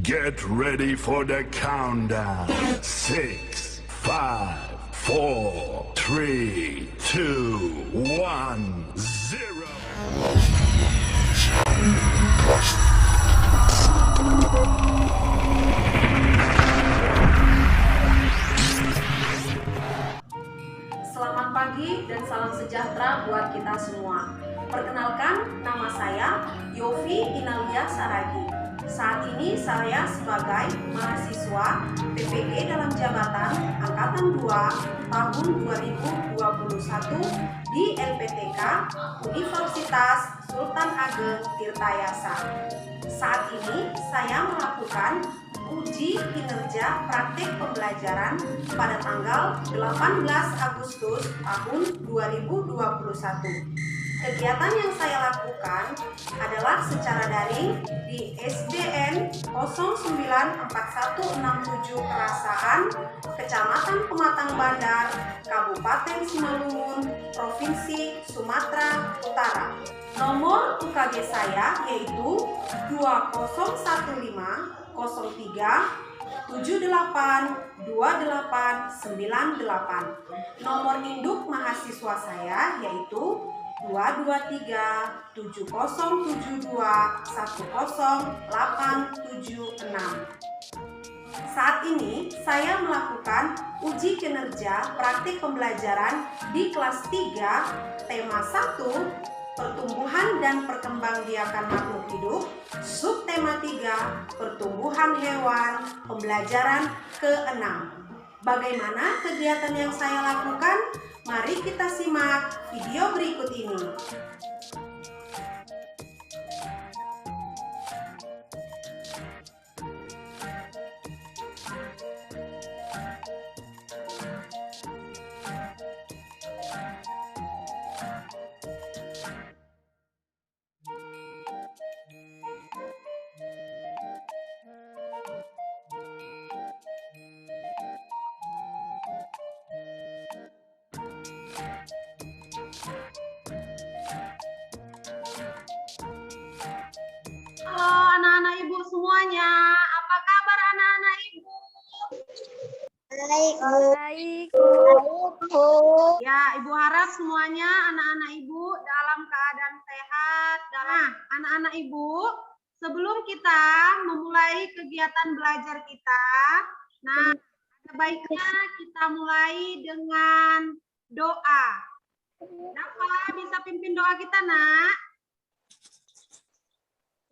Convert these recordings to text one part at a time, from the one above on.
Get ready for the countdown. 6, 5, 4, 3, 2, 1, 0. Selamat pagi dan salam sejahtera buat kita semua. Perkenalkan, nama saya Yofi Inalia Saragi. Saat ini saya sebagai mahasiswa PPG dalam jabatan Angkatan 2 tahun 2021 di LPTK Universitas Sultan Ageng Tirtayasa. Saat ini saya melakukan uji kinerja praktik pembelajaran pada tanggal 18 Agustus tahun 2021. Kegiatan yang saya lakukan adalah secara daring di SDN 094167 Kerasaan, Kecamatan Pematang Bandar, Kabupaten Simalungun, Provinsi Sumatera Utara. Nomor UKG saya yaitu 2015 03 78 2898. Nomor induk mahasiswa saya yaitu 223 7072 10876. Saat ini saya melakukan uji kinerja praktik pembelajaran di kelas 3 tema 1 Pertumbuhan dan Perkembangbiakan Makhluk Hidup, subtema 3 Pertumbuhan Hewan, pembelajaran ke-6. Bagaimana kegiatan yang saya lakukan? Mari kita simak video berikut ini. Halo anak-anak ibu semuanya, apa kabar anak-anak ibu? Baik, Bu. Ya, ibu harap semuanya anak-anak ibu dalam keadaan sehat. Nah, anak-anak ibu, sebelum kita memulai kegiatan belajar kita, nah, ada baiknya kita mulai dengan doa. Siapa bisa pimpin doa kita, Nak?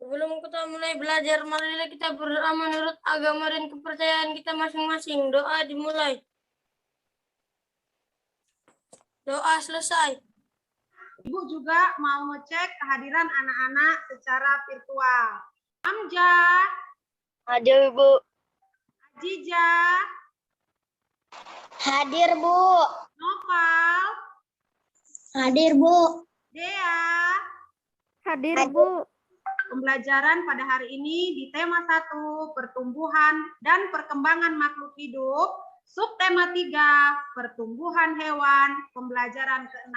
Sebelum kita mulai belajar, marilah kita berdoa menurut agama dan kepercayaan kita masing-masing. Doa dimulai. Doa selesai. Ibu juga mau ngecek kehadiran anak-anak secara virtual. Amjad, Hadir, Bu. Ajija, Hadir, Bu. Noval, Hadir, Bu. Dea. Hadir, Bu. Pembelajaran pada hari ini di tema 1 Pertumbuhan dan Perkembangan Makhluk Hidup, subtema 3 Pertumbuhan Hewan, pembelajaran ke-6.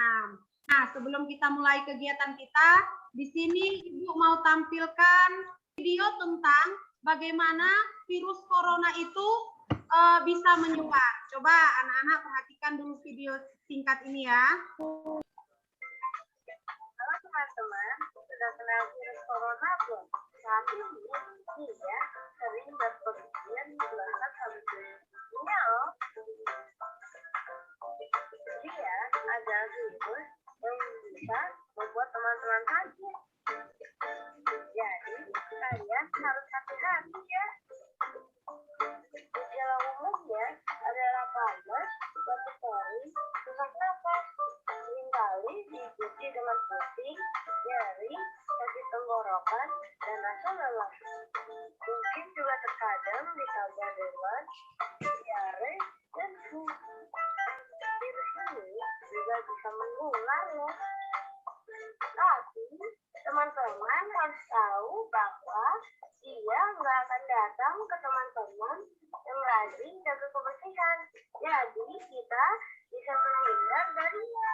Nah, sebelum kita mulai kegiatan kita, di sini Ibu mau tampilkan video tentang bagaimana virus corona itu bisa menyebar. Coba anak-anak perhatikan dulu video singkat ini ya. Halo teman-teman, sudah kenal virus corona belum? Saat ini dia sering berpergian di belakang habitatnya loh. Dia adalah virus yang bisa membuat teman-teman sakit. Jadi kalian harus hati-hati ya. Gejala umumnya adalah panas, batuk kering, sesak nafas, seringkali diikuti dengan pusing, nyeri, sakit tenggorokan, dan rasa lelah. Mungkin juga terkadang ditambah dengan diare dan flu. Virus ini juga bisa menular loh. Tapi teman-teman harus tahu bahwa dia nggak akan datang ke teman-teman yang rajin jaga kebersihan. Jadi kita bisa menghindar darinya.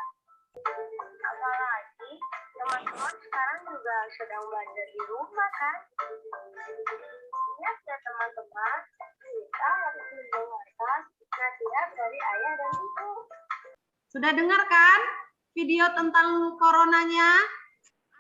Apalagi teman-teman sekarang juga sedang belajar di rumah kan. Ingat ya Sudah dengar kan video tentang coronanya?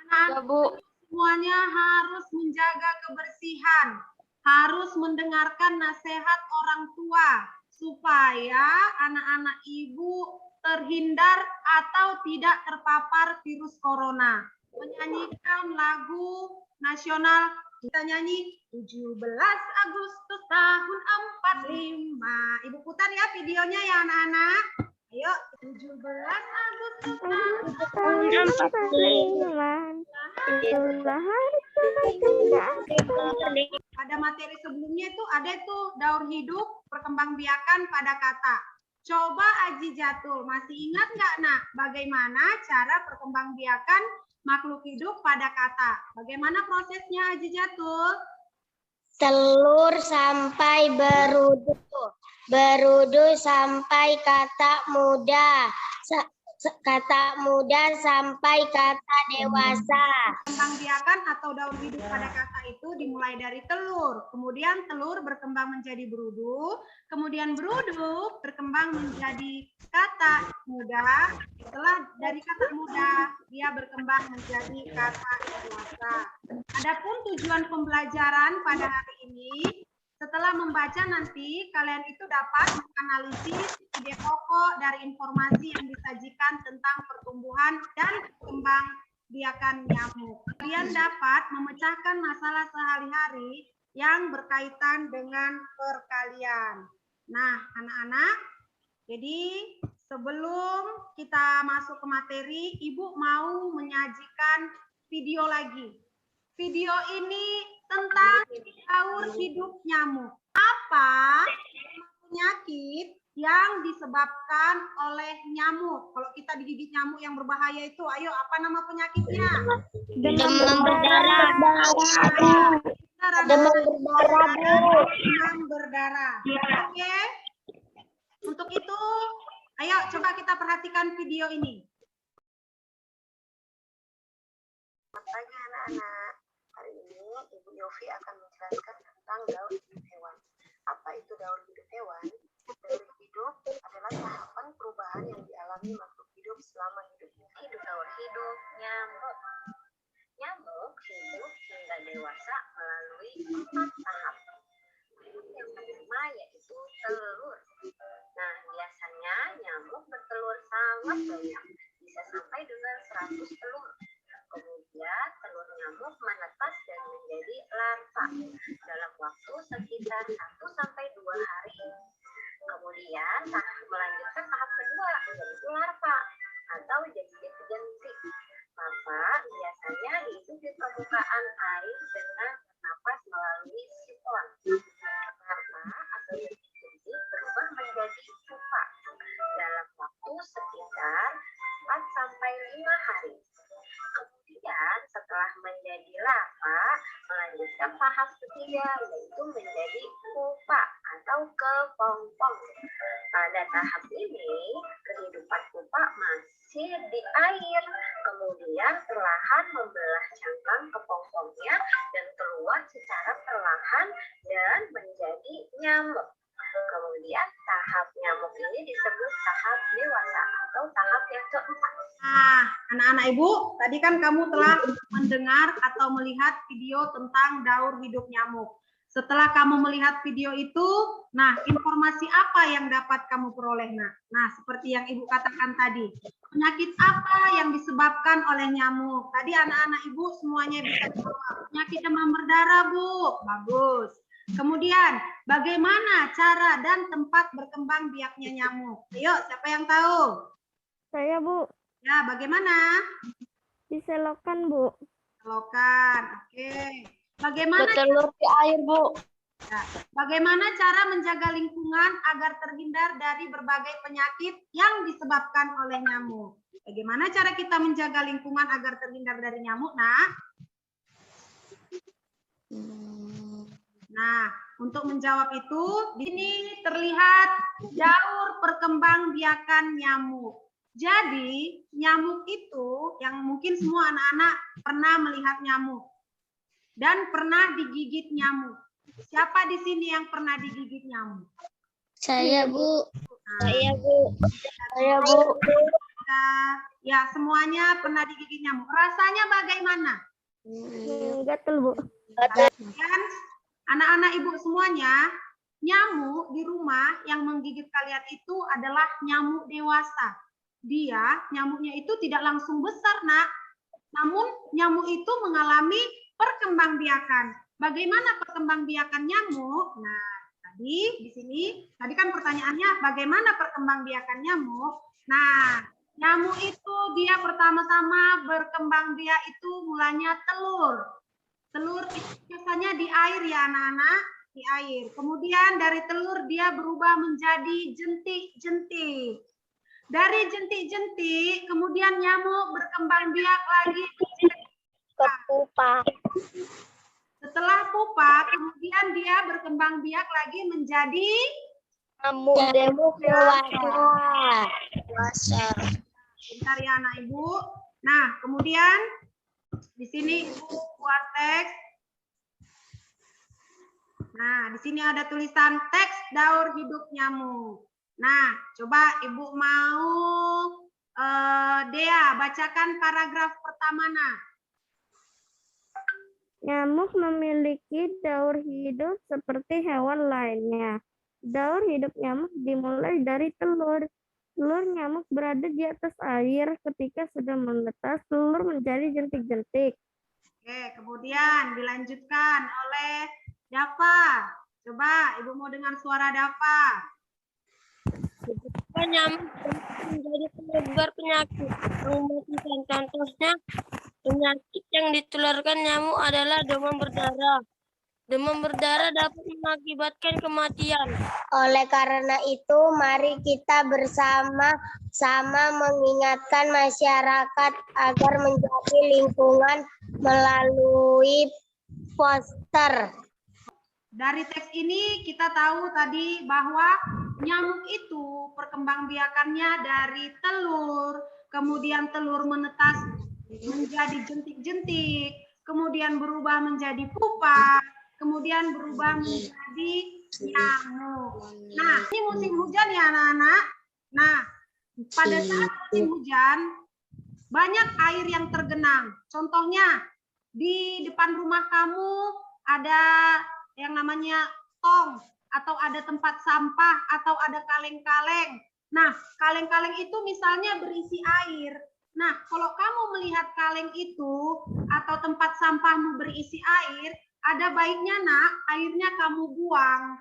Anak-anak semuanya harus menjaga kebersihan, harus mendengarkan nasihat orang tua supaya anak-anak ibu terhindar atau tidak terpapar virus corona. Menyanyikan lagu nasional, kita nyanyi 17 Agustus tahun 45. Ibu putar ya videonya ya anak-anak. Ayo, 17 Agustus tahun 45. Itulah hari kemerdekaan. Pada materi sebelumnya itu ada tuh daur hidup perkembangbiakan pada kata. Coba Aji Jatul, masih ingat nggak nak bagaimana cara perkembangbiakan makhluk hidup pada kata? Bagaimana prosesnya Aji Jatul? Telur sampai berudu, berudu sampai kata muda, kata muda sampai kata dewasa. Perkembangbiakan atau daur hidup pada kata itu dimulai dari telur, kemudian telur berkembang menjadi berudu, kemudian berudu berkembang menjadi kata muda, setelah dari kata muda dia berkembang menjadi kata dewasa. Adapun tujuan pembelajaran pada hari ini, setelah membaca nanti kalian itu dapat menganalisis ide pokok dari informasi yang disajikan tentang pertumbuhan dan perkembangbiakan nyamuk. Kalian dapat memecahkan masalah sehari-hari yang berkaitan dengan perkalian. Nah, anak-anak, jadi sebelum kita masuk ke materi, Ibu mau menyajikan video lagi. Video ini tentang daur hidup nyamuk. Apa penyakit yang disebabkan oleh nyamuk? Kalau kita digigit nyamuk yang berbahaya itu, ayo apa nama penyakitnya? Demam berdarah. Demam berdarah. Oke. Untuk itu, ayo coba kita perhatikan video ini. Selamat pagi anak-anak. Hari ini Ibu Yofi akan menjelaskan tentang daur hidup hewan. Apa itu daur hidup hewan? Daur hidup adalah tahapan perubahan yang dialami makhluk hidup selama hidupnya. Daur hidup nyamuk. Nyamuk hidup hingga dewasa melalui 4 tahap. Yang pertama yaitu telur. Nah, biasanya nyamuk bertelur sangat banyak, bisa sampai dengan 100 telur. Kemudian telur nyamuk menetas dan menjadi larva dalam waktu sekitar 1-2 hari. Kemudian melanjutkan tahap kedua yaitu larva atau jentik. Larva biasanya hidup di permukaan air dengan bernapas melalui sifon. Larva atau jentik berubah menjadi pupa dalam waktu sekitar 4-5 hari. Kemudian setelah menjadi larva, melanjutkan tahap ketiga yaitu menjadi pupa atau kepompong. Pada tahap ini, kehidupan pupa masih di air, kemudian perlahan membelah cangkang kepompongnya dan keluar secara perlahan dan menjadi nyamuk. Kemudian tahap nyamuk ini disebut tahap dewasa atau tahap yang keempat. Nah, anak-anak ibu, tadi kan kamu telah mendengar atau melihat video tentang daur hidup nyamuk. Setelah kamu melihat video itu, nah informasi apa yang dapat kamu peroleh? Nah, seperti yang ibu katakan tadi, penyakit apa yang disebabkan oleh nyamuk? Tadi anak-anak ibu semuanya bisa jawab. Penyakit demam berdarah, Bu. Bagus. Kemudian, bagaimana cara dan tempat berkembang biaknya nyamuk? Ayo, siapa yang tahu? Saya, Bu. Ya, bagaimana? Diselokan, Bu. Selokan, oke. Bagaimana? Bertelur di air, Bu. Ya, bagaimana cara menjaga lingkungan agar terhindar dari berbagai penyakit yang disebabkan oleh nyamuk? Bagaimana cara kita menjaga lingkungan agar terhindar dari nyamuk, Nak? Nah, untuk menjawab itu, di sini terlihat daur perkembangbiakan nyamuk. Jadi, nyamuk itu yang mungkin semua anak-anak pernah melihat nyamuk dan pernah digigit nyamuk. Siapa di sini yang pernah digigit nyamuk? Saya, Bu. Saya, Bu. Saya, Bu. Ya, semuanya pernah digigit nyamuk. Rasanya bagaimana? Gatel, Bu. Dan anak-anak ibu semuanya, nyamuk di rumah yang menggigit kalian itu adalah nyamuk dewasa. Nyamuknya itu tidak langsung besar, Nak. Namun nyamuk itu mengalami perkembangbiakan. Bagaimana perkembangbiakan nyamuk? Nah, tadi kan pertanyaannya bagaimana perkembangbiakan nyamuk? Nah, nyamuk itu dia pertama-tama berkembang biak itu mulanya telur. Telur itu biasanya di air ya anak-anak, di air. Kemudian dari telur dia berubah menjadi jentik-jentik. Dari jentik-jentik, kemudian nyamuk berkembang biak lagi Ke pupa. setelah pupa, kemudian dia berkembang biak lagi menjadi Nyamuk dewasa. Bentar ya anak ibu. Nah, kemudian di sini ibu buat teks. Nah, di sini ada tulisan teks daur hidup nyamuk. Nah, coba ibu mau Dea bacakan paragraf pertama, nah. Nyamuk memiliki daur hidup seperti hewan lainnya. Daur hidup nyamuk dimulai dari telur. Telur nyamuk berada di atas air. Ketika sudah menetas, telur menjadi jentik-jentik. Oke, kemudian dilanjutkan oleh Dava. Coba ibu mau dengar suara Dava. Nyamuk menjadi penyebar penyakit yang mematikan. Contohnya, penyakit yang ditularkan nyamuk adalah demam berdarah. Demam berdarah dapat mengakibatkan kematian. Oleh karena itu, mari kita bersama-sama mengingatkan masyarakat agar menjaga lingkungan melalui poster. Dari teks ini kita tahu tadi bahwa nyamuk itu perkembangbiakannya dari telur, kemudian telur menetas menjadi jentik-jentik, kemudian berubah menjadi pupa, kemudian berubah menjadi nyamuk. Nah, ini musim hujan ya anak-anak. Nah, pada saat musim hujan, banyak air yang tergenang. Contohnya, di depan rumah kamu ada yang namanya tong, atau ada tempat sampah, atau ada kaleng-kaleng. Nah, kaleng-kaleng itu misalnya berisi air. Nah, kalau kamu melihat kaleng itu, atau tempat sampahmu berisi air, ada baiknya nak, airnya kamu buang.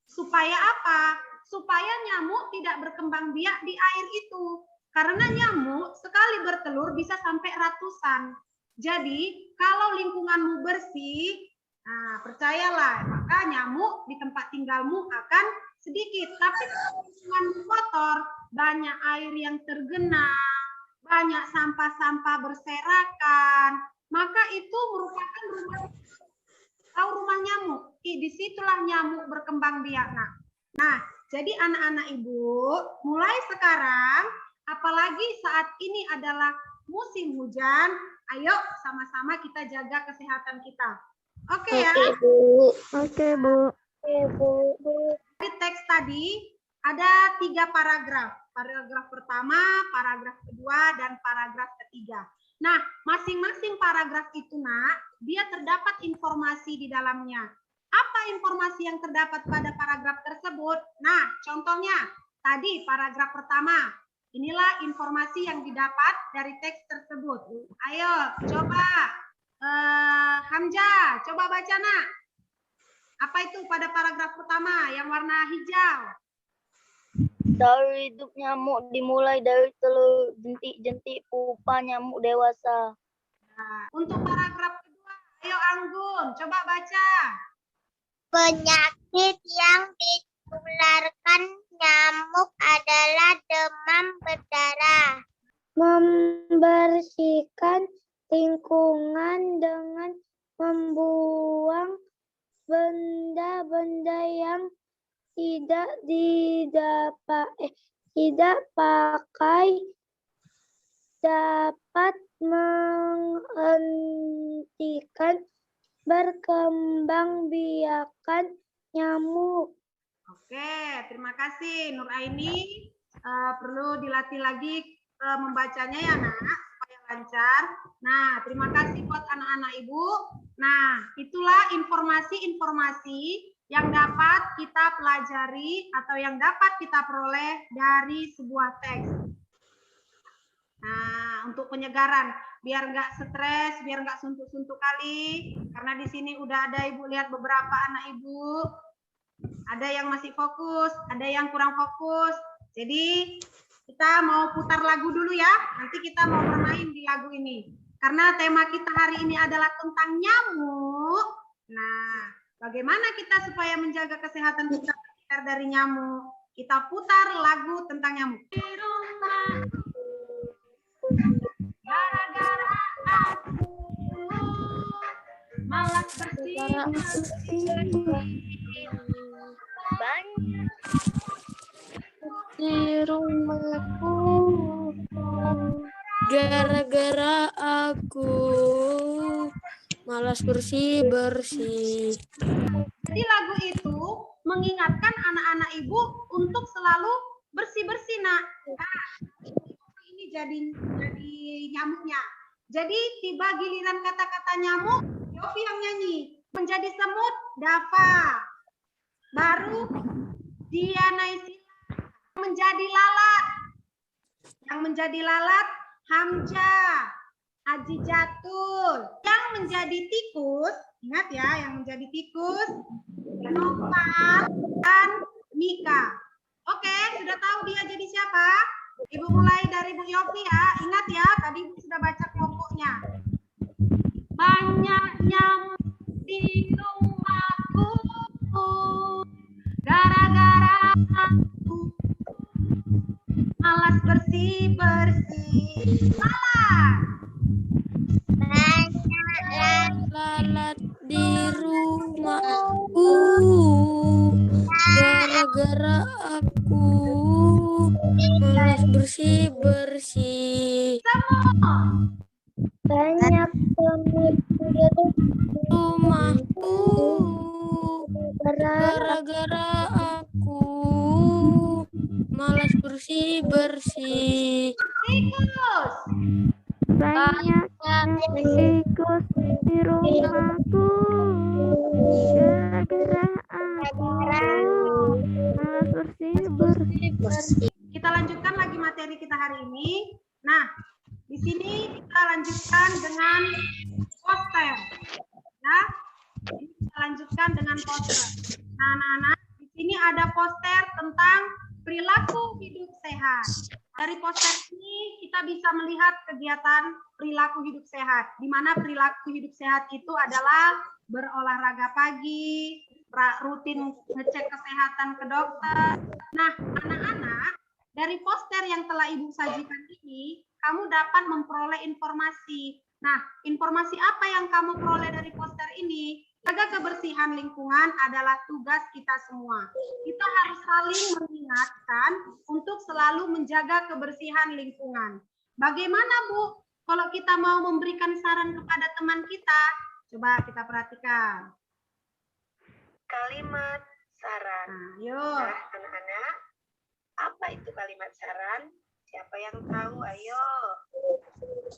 Supaya apa? Supaya nyamuk tidak berkembang biak di air itu. Karena nyamuk sekali bertelur bisa sampai ratusan. Jadi, kalau lingkunganmu bersih, nah percayalah, maka nyamuk di tempat tinggalmu akan sedikit. Tapi kalau lingkunganmu kotor, banyak air yang tergenang, banyak sampah-sampah berserakan, maka itu merupakan rumah nyamuk. Disitulah nyamuk berkembang biak. Nah, jadi anak-anak ibu, mulai sekarang, apalagi saat ini adalah musim hujan, ayo sama-sama kita jaga kesehatan kita. Oke ya? Oke, Bu. Di teks tadi ada 3 paragraf. Paragraf pertama, paragraf kedua, dan paragraf ketiga. Nah, masing-masing paragraf itu, nak, dia terdapat informasi di dalamnya. Apa informasi yang terdapat pada paragraf tersebut? Nah, contohnya, tadi paragraf pertama. Inilah informasi yang didapat dari teks tersebut. Ayo, coba. Hamzah, coba baca, nak. Apa itu pada paragraf pertama yang warna hijau? Daur hidup nyamuk dimulai dari telur, jentik-jentik, pupa nyamuk dewasa. Nah, untuk paragraf kedua, ayo Anggun, coba baca. Penyakit yang ditularkan nyamuk adalah demam berdarah. Membersihkan lingkungan dengan membuang benda-benda yang tidak pakai dapat menghentikan berkembangbiakan nyamuk. Oke, terima kasih Nur Aini. Perlu dilatih lagi membacanya ya nak, supaya lancar. Nah, terima kasih buat anak-anak Ibu. Nah, itulah informasi-informasi yang dapat kita pelajari atau yang dapat kita peroleh dari sebuah teks. Nah, untuk penyegaran, biar nggak stres, biar nggak suntuk-suntuk kali, karena di sini udah ada Ibu lihat beberapa anak Ibu, ada yang masih fokus, ada yang kurang fokus. Jadi kita mau putar lagu dulu ya, nanti kita mau bermain di lagu ini. Karena tema kita hari ini adalah tentang nyamuk. Nah, bagaimana kita supaya menjaga kesehatan kita dari nyamuk? Kita putar lagu tentang nyamuk. Di rumah gara-gara aku malas bersih Banyak di rumahku gara-gara aku malas bersih-bersih. Jadi lagu itu mengingatkan anak-anak Ibu untuk selalu bersih-bersih nak. Nah, ini jadi nyamuknya. Jadi tiba giliran kata-kata nyamuk, Yofi yang nyanyi. Menjadi semut, Dava. Baru Diana Isila. Menjadi lalat. Yang menjadi lalat, Hamja. Aji Jatul. Yang menjadi tikus, ingat ya, yang menjadi tikus, Nopal dan Mika. Oke, sudah tahu dia jadi siapa? Ibu mulai dari Bu Yofi ya. Ingat ya, tadi Ibu sudah baca kelompoknya. Banyak nyamuk di rumahku gara-gara aku malas bersih-bersih. Malas. Lalat di rumahku gara-gara aku malas bersih-bersih. Banyak semut di Rumahku gara-gara aku malas bersih-bersih. Tikus. banyak tikus di rumahku gara-gara aku malas bersih-bersih. Kita lanjutkan lagi materi kita hari ini. Nah, di sini kita lanjutkan dengan poster. Ya, kita lanjutkan dengan poster. Nah, anak-anak, di sini ada poster tentang perilaku hidup sehat. Dari poster ini kita bisa melihat kegiatan perilaku hidup sehat, di mana perilaku hidup sehat itu adalah berolahraga pagi, rutin ngecek kesehatan ke dokter. Nah, anak-anak, dari poster yang telah Ibu sajikan ini, kamu dapat memperoleh informasi. Nah, informasi apa yang kamu peroleh dari poster ini? Jaga kebersihan lingkungan adalah tugas kita semua. Kita harus saling mengingatkan untuk selalu menjaga kebersihan lingkungan. Bagaimana, Bu, kalau kita mau memberikan saran kepada teman kita? Coba kita perhatikan. Kalimat saran. Nah, yuk. Nah, anak-anak, apa itu kalimat saran? Siapa yang tahu? Ayo.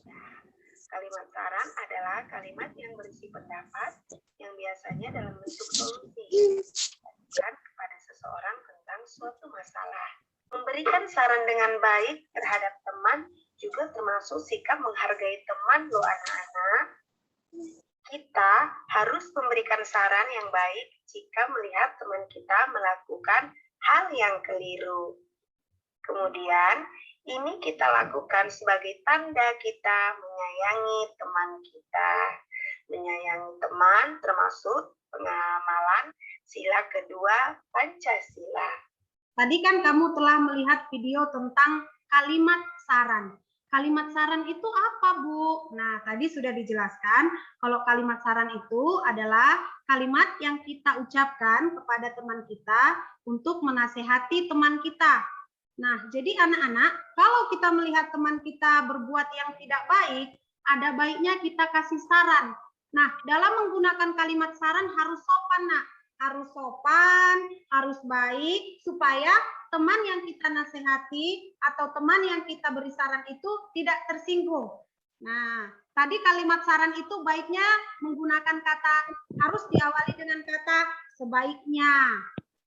Nah, kalimat saran adalah kalimat yang berisi pendapat yang biasanya dalam bentuk solusi, bukan kepada seseorang tentang suatu masalah. Memberikan saran dengan baik terhadap teman juga termasuk sikap menghargai teman loh anak-anak. Kita harus memberikan saran yang baik jika melihat teman kita melakukan hal yang keliru. Kemudian, ini kita lakukan sebagai tanda kita menyayangi teman kita. Menyayangi teman termasuk pengamalan sila kedua Pancasila. Tadi kan kamu telah melihat video tentang kalimat saran. Kalimat saran itu apa, Bu? Nah, tadi sudah dijelaskan kalau kalimat saran itu adalah kalimat yang kita ucapkan kepada teman kita untuk menasehati teman kita. Nah, jadi anak-anak, kalau kita melihat teman kita berbuat yang tidak baik, ada baiknya kita kasih saran. Nah, dalam menggunakan kalimat saran harus sopan, nak. harus sopan, harus baik, supaya teman yang kita nasihati atau teman yang kita beri saran itu tidak tersinggung. Nah, tadi kalimat saran itu baiknya menggunakan kata, harus diawali dengan kata sebaiknya,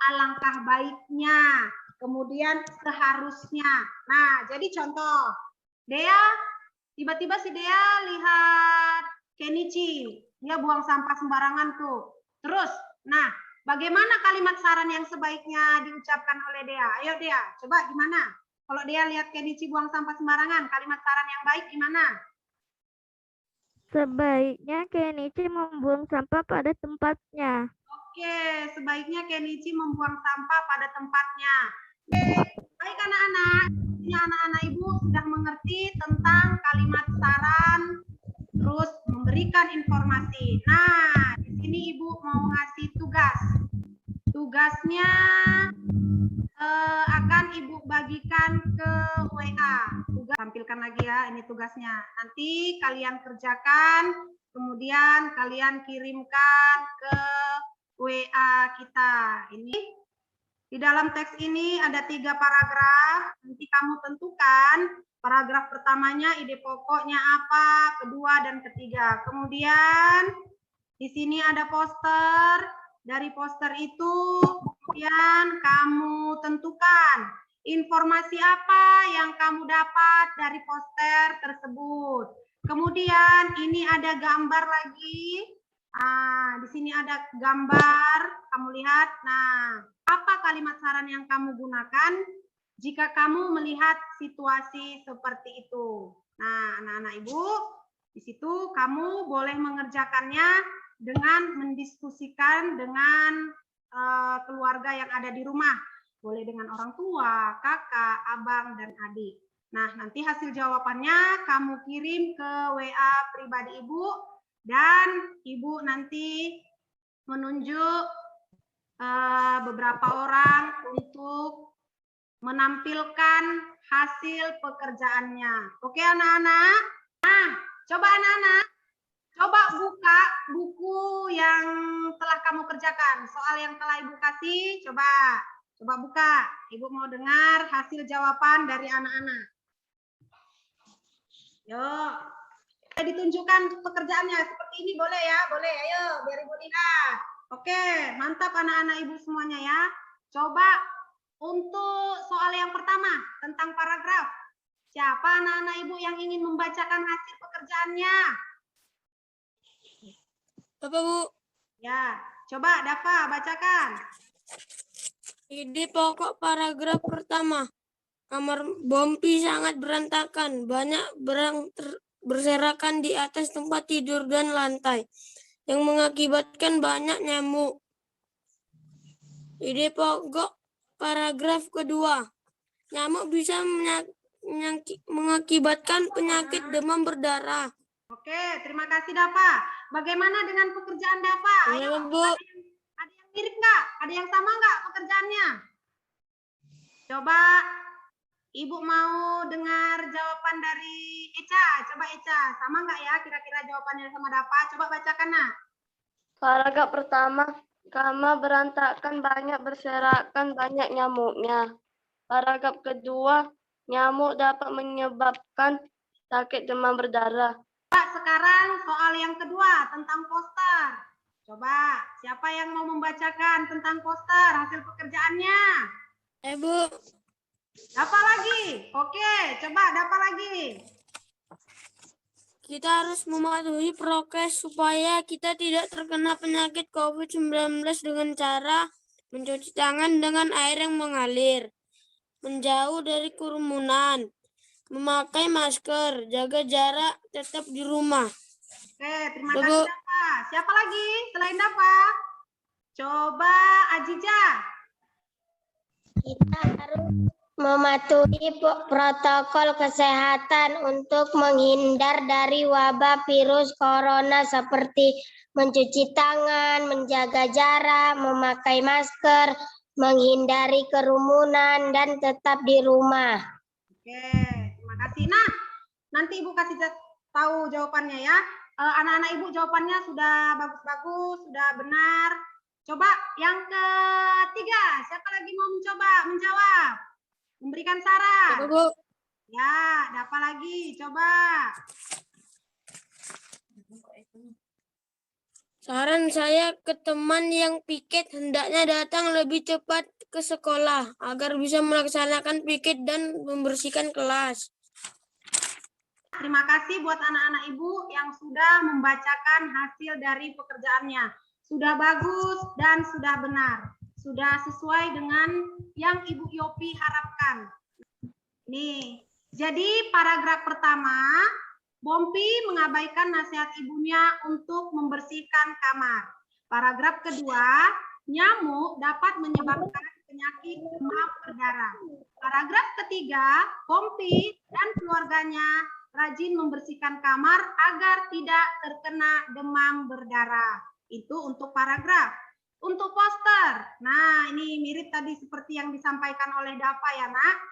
alangkah baiknya, kemudian seharusnya. Nah, jadi contoh, Dea, tiba-tiba si Dea lihat Kenichi, dia buang sampah sembarangan tuh. Terus, nah, bagaimana kalimat saran yang sebaiknya diucapkan oleh Dea? Ayo Dea, coba gimana? Kalau Dea lihat Kenichi buang sampah sembarangan, kalimat saran yang baik gimana? Sebaiknya Kenichi membuang sampah pada tempatnya. Oke, sebaiknya Kenichi membuang sampah pada tempatnya. Baik anak-anak, ini anak-anak ibu sudah mengerti tentang kalimat saran, terus memberikan informasi. Nah, di sini ibu mau ngasih tugas. Tugasnya akan ibu bagikan ke WA. Tugas tampilkan lagi ya, ini tugasnya. Nanti kalian kerjakan, kemudian kalian kirimkan ke WA kita. Ini di dalam teks ini ada 3 paragraf. Nanti kamu tentukan paragraf pertamanya ide pokoknya apa, kedua dan ketiga. Kemudian di sini ada poster. Dari poster itu kemudian kamu tentukan informasi apa yang kamu dapat dari poster tersebut. Kemudian ini ada gambar lagi. Di sini ada gambar, kamu lihat. Nah, apa kalimat saran yang kamu gunakan jika kamu melihat situasi seperti itu? Nah, anak-anak ibu, di situ kamu boleh mengerjakannya dengan mendiskusikan dengan keluarga yang ada di rumah. Boleh dengan orang tua, kakak, abang, dan adik. Nah, nanti hasil jawabannya kamu kirim ke WA pribadi ibu, dan ibu nanti menunjuk beberapa orang untuk menampilkan hasil pekerjaannya. Oke anak-anak? Nah, coba anak-anak, coba buka buku yang telah kamu kerjakan. Soal yang telah ibu kasih, coba buka. Ibu mau dengar hasil jawaban dari anak-anak. Yuk, ditunjukkan pekerjaannya seperti ini, boleh ya? Boleh, ayo biar ibu lihat. Oke, mantap anak-anak ibu semuanya ya. Coba untuk soal yang pertama tentang paragraf. Siapa anak-anak ibu yang ingin membacakan hasil pekerjaannya? Bapak, Bu. Ya, coba Dava bacakan. Ide pokok paragraf pertama. Kamar Bompi sangat berantakan. Banyak barang berserakan di atas tempat tidur dan lantai, yang mengakibatkan banyak nyamuk. Ide pokok paragraf kedua. Nyamuk bisa mengakibatkan penyakit demam berdarah. Oke, terima kasih Dava. Bagaimana dengan pekerjaan Dava? Iya, Ayo, Bu. ada yang mirip nggak? Ada yang sama nggak pekerjaannya? Coba Ibu mau dengar jawaban dari Eca. Coba Eca, sama nggak ya kira-kira jawabannya sama Dava? Coba bacakan nak. Paragraf pertama, kamar berantakan, banyak berserakan, banyak nyamuknya. Paragraf kedua, nyamuk dapat menyebabkan sakit demam berdarah. Sekarang soal yang kedua tentang poster. Coba, siapa yang mau membacakan tentang poster hasil pekerjaannya? Bu. Dava lagi. Oke, coba Dava lagi. Kita harus mematuhi prokes supaya kita tidak terkena penyakit COVID-19 dengan cara mencuci tangan dengan air yang mengalir, menjauh dari kerumunan, memakai masker, jaga jarak, tetap di rumah. Oke, terima kasih Dava. Siapa lagi selain Dava? Coba Ajija. Kita harus mematuhi protokol kesehatan untuk menghindar dari wabah virus corona seperti mencuci tangan, menjaga jarak, memakai masker, menghindari kerumunan, dan tetap di rumah. Oke, terima kasih. Nah, nanti Ibu kasih tahu jawabannya ya. Anak-anak Ibu jawabannya sudah bagus-bagus, sudah benar. Coba yang ketiga, siapa lagi mau menjawab? Memberikan saran? Bu. Ya, ada apa lagi? Coba. Saran saya ke teman yang piket hendaknya datang lebih cepat ke sekolah agar bisa melaksanakan piket dan membersihkan kelas. Terima kasih buat anak-anak Ibu yang sudah membacakan hasil dari pekerjaannya. Sudah bagus dan sudah benar. Sudah sesuai dengan yang Ibu Yopi harapkan. Nih, jadi paragraf pertama, Bompi mengabaikan nasihat ibunya untuk membersihkan kamar. Paragraf kedua, nyamuk dapat menyebabkan penyakit demam berdarah. Paragraf ketiga, Bompi dan keluarganya rajin membersihkan kamar agar tidak terkena demam berdarah. Itu untuk paragraf. Untuk poster, nah ini mirip tadi seperti yang disampaikan oleh Dava ya nak.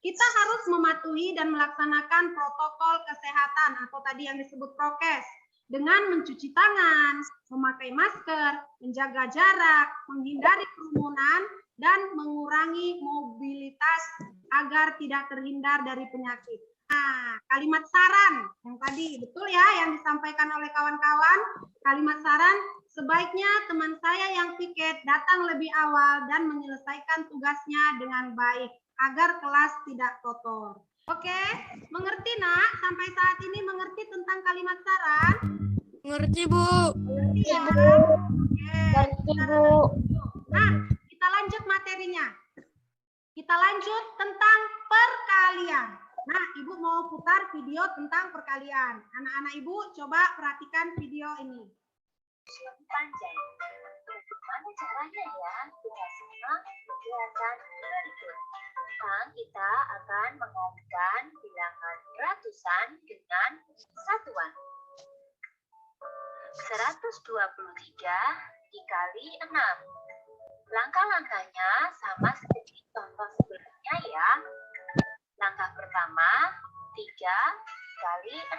Kita harus mematuhi dan melaksanakan protokol kesehatan atau tadi yang disebut prokes dengan mencuci tangan, memakai masker, menjaga jarak, menghindari kerumunan, dan mengurangi mobilitas agar tidak terhindar dari penyakit. Nah, kalimat saran yang tadi betul ya yang disampaikan oleh kawan-kawan. Kalimat saran, sebaiknya teman saya yang piket datang lebih awal dan menyelesaikan tugasnya dengan baik agar kelas tidak kotor. Oke, mengerti nak? Sampai saat ini mengerti tentang kalimat saran? Mengerti, Bu. Mengerti ya? Oke. Nah, kita lanjut materinya. Kita lanjut tentang perkalian. Nah, Ibu mau putar video tentang perkalian. Anak-anak Ibu coba perhatikan video ini. Panjang. Bagaimana caranya ya? Kita semua menjelaskan berikut. Kita akan mengaitkan bilangan ratusan dengan satuan. 123 dikali 6. Langkah-langkahnya sama seperti contoh sebelumnya ya. Langkah pertama, 3 kali 6.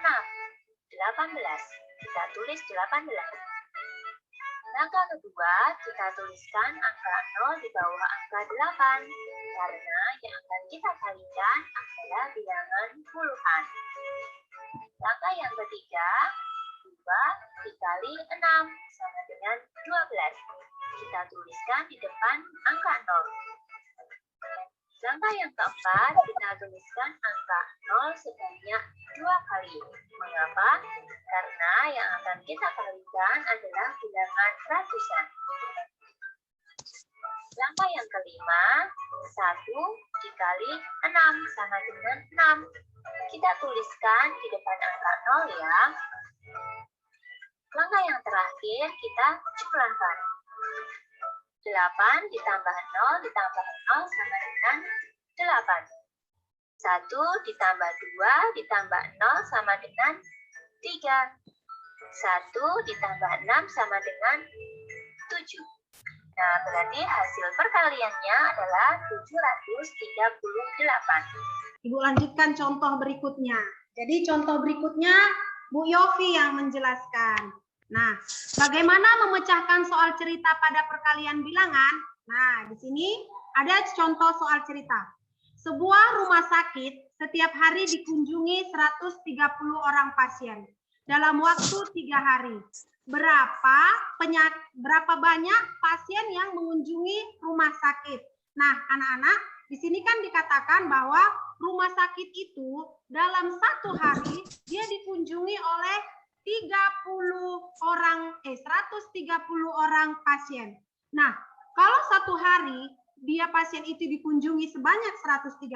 18. Kita tulis 18. Langkah kedua, kita tuliskan angka 0 di bawah angka 8. Karena yang akan kita kalikan adalah bilangan puluhan. Langkah yang ketiga, 2 dikali 6 sama dengan 12. Kita tuliskan di depan angka 0. Langkah yang keempat, kita tuliskan angka 0 sebanyak 2 kali. Mengapa? Karena yang akan kita kalikan adalah bilangan ratusan. Langkah yang kelima, 1 dikali 6 sama dengan 6. Kita tuliskan di depan angka 0 ya. Langkah yang terakhir, kita jumlahkan. 8 ditambah 0 ditambah 0 sama dengan 8. 1 ditambah 2 ditambah 0 sama dengan 3. 1 ditambah 6 sama dengan 7. Nah, berarti hasil perkaliannya adalah 738. Ibu lanjutkan contoh berikutnya. Jadi contoh berikutnya Bu Yofi yang menjelaskan. Nah, bagaimana memecahkan soal cerita pada perkalian bilangan? Nah, di sini ada contoh soal cerita. Sebuah rumah sakit setiap hari dikunjungi 130 orang pasien dalam waktu 3 hari. Berapa banyak pasien yang mengunjungi rumah sakit? Nah, anak-anak, di sini kan dikatakan bahwa rumah sakit itu dalam 1 hari dia dikunjungi oleh 130 orang pasien. Nah, kalau 1 hari dia pasien itu dikunjungi sebanyak 130,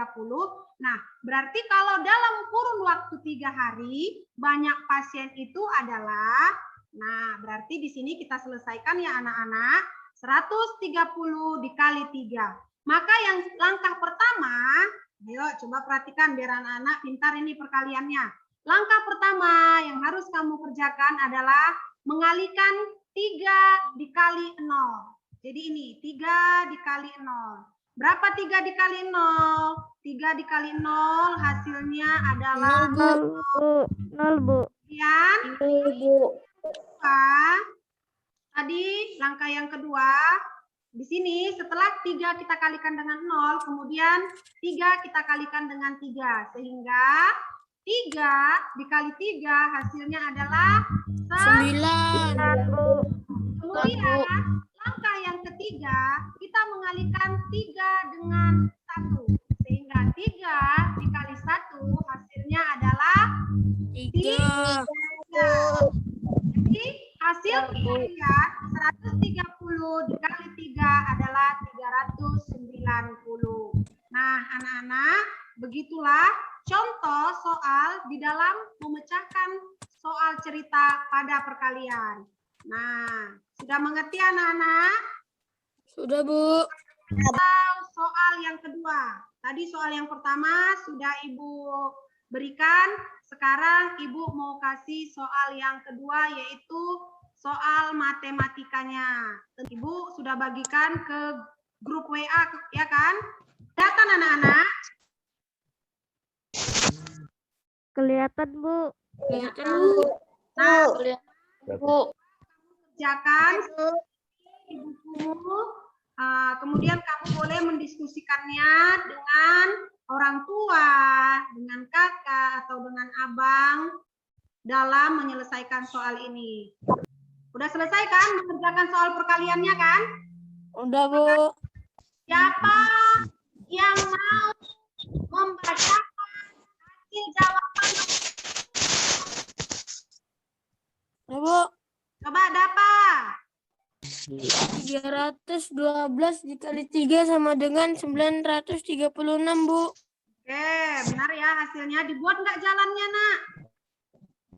nah berarti kalau dalam kurun waktu 3 hari banyak pasien itu adalah, nah berarti di sini kita selesaikan ya anak-anak, 130 dikali 3. Maka yang langkah pertama, ayo coba perhatikan biar anak-anak pintar ini perkaliannya. Langkah pertama yang harus kamu kerjakan adalah mengalikan 3 dikali 0. Jadi ini 3 dikali 0. Berapa 3 dikali 0? 3 dikali 0 hasilnya adalah 0, Bu. Kemudian 0, Bu. Tadi langkah yang kedua, di sini setelah 3 kita kalikan dengan 0, kemudian 3 kita kalikan dengan 3. Sehingga 3 dikali 3 hasilnya adalah 9. Kemudian langkah yang ketiga, kita mengalihkan 3 dengan 1. Sehingga 3 dikali 1 hasilnya adalah 3. Jadi hasil perkalian 130 dikali 3 adalah 390. Nah, anak-anak, begitulah contoh soal di dalam memecahkan soal cerita pada perkalian. Nah, sudah mengerti anak-anak? Sudah, Bu. Atau soal yang kedua. Tadi soal yang pertama sudah Ibu berikan. Sekarang Ibu mau kasih soal yang kedua, yaitu soal matematikanya. Ibu sudah bagikan ke grup WA, ya kan? Kelihatan anak-anak? Kelihatan, Bu. Kelihatan, Bu. Nah, Bu. kerjakan ibuku. Kemudian kamu boleh mendiskusikannya dengan orang tua, dengan kakak, atau dengan abang dalam menyelesaikan soal ini. Udah selesai kan mengerjakan soal perkaliannya kan? Udah, Bu. Siapa yang mau membacakan hasil jawaban? Ya, Bu. Coba ada apa? 312 dikali 3 sama dengan 936, Bu. Oke, benar ya hasilnya. Dibuat nggak jalannya, Nak?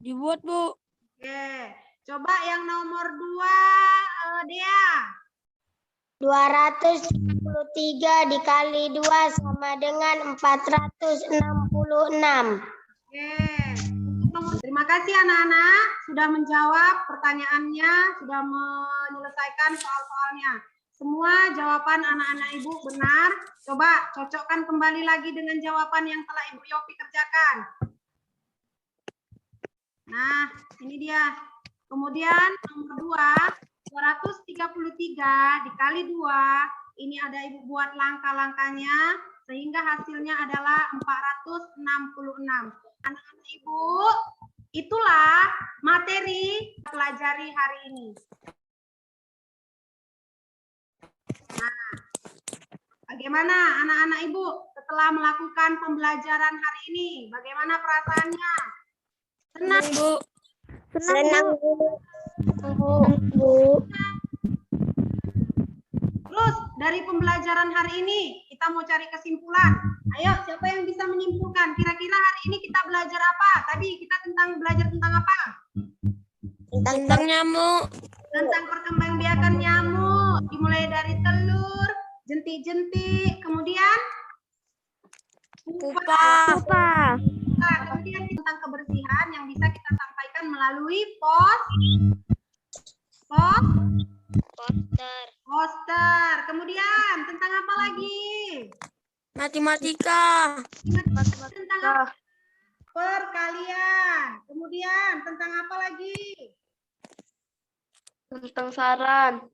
Dibuat, Bu. Oke, coba yang nomor 2, Dea. 233 dikali 2 sama dengan 466. Oke. Terima kasih anak-anak sudah menjawab pertanyaannya, sudah menyelesaikan soal-soalnya. Semua jawaban anak-anak Ibu benar. Coba cocokkan kembali lagi dengan jawaban yang telah Ibu Yofi kerjakan. Nah, ini dia. Kemudian nomor 2, 233 dikali 2. Ini ada Ibu buat langkah-langkahnya sehingga hasilnya adalah 466. Anak-anak Ibu, itulah materi pelajari hari ini. Nah, bagaimana anak-anak Ibu setelah melakukan pembelajaran hari ini? Bagaimana perasaannya? Senang, Bu. Senang, Bu. Terus dari pembelajaran hari ini kita mau cari kesimpulan. Ayo, siapa yang bisa menyimpulkan? Kira-kira hari ini kita belajar apa? Tadi kita belajar tentang apa? Tentang nyamuk. Tentang perkembangbiakan nyamuk. Dimulai dari telur, jentik-jentik, kemudian Pupa. Nah, kemudian tentang kebersihan yang bisa kita sampaikan melalui poster. Kemudian tentang apa lagi? Matematika. Tentang apa? Perkalian. Kemudian tentang apa lagi? Tentang saran.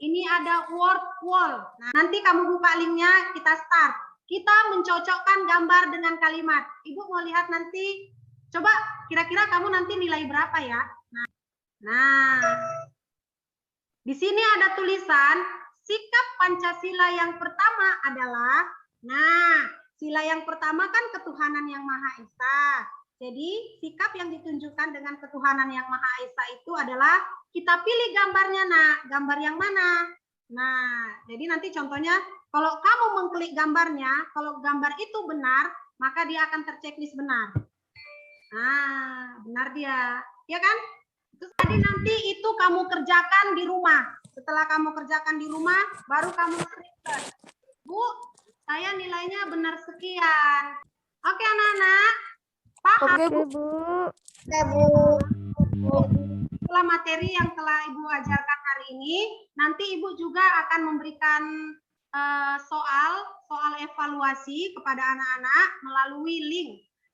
Ini ada word wall. Nah, nanti kamu buka linknya, kita start. Kita mencocokkan gambar dengan kalimat. Ibu mau lihat nanti, coba kira-kira kamu nanti nilai berapa ya? Nah, di sini ada tulisan sikap Pancasila yang pertama adalah, nah, sila yang pertama kan ketuhanan yang Maha Esa. Jadi sikap yang ditunjukkan dengan ketuhanan yang Maha Esa itu adalah kita pilih gambarnya, Nak. Gambar yang mana? Nah, jadi nanti contohnya kalau kamu mengklik gambarnya, kalau gambar itu benar, maka dia akan terchecklist benar. Nah, benar dia. Ya kan? Terus tadi nanti itu kamu kerjakan di rumah. Setelah kamu kerjakan di rumah, baru kamu screenshot. Bu, saya nilainya benar sekian. Oke, anak-anak. Paham? Oke, Bu. Setelah materi yang telah Ibu ajarkan hari ini, nanti Ibu juga akan memberikan soal evaluasi kepada anak-anak melalui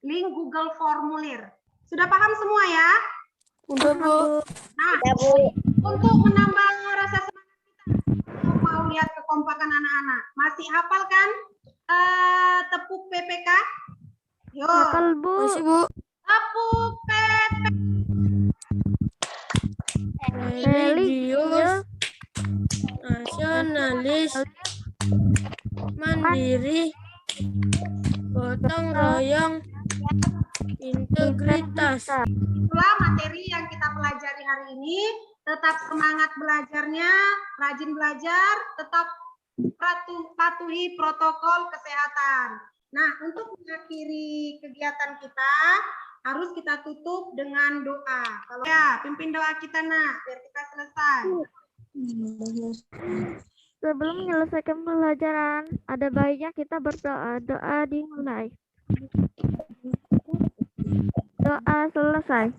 link Google Formulir. Sudah paham semua ya? Udah, Bu. Nah, Untuk menambah rasa semangat kita, mau lihat kekompakan anak-anak. Masih hafal kan tepuk PPK? Yo. Hafal, Bu. Masih, Bu. Tepuk PPK. Religius, nasionalis, mandiri, gotong royong, integritas. Itulah materi yang kita pelajari hari ini. Tetap semangat belajarnya, rajin belajar, tetap patuhi protokol kesehatan. Nah, untuk mengakhiri kegiatan kita, harus kita tutup dengan doa. Kalau ya, pimpin doa kita, Nak, biar kita selesai. Sebelum menyelesaikan pelajaran, ada baiknya kita berdoa. Doa dimulai. Doa selesai.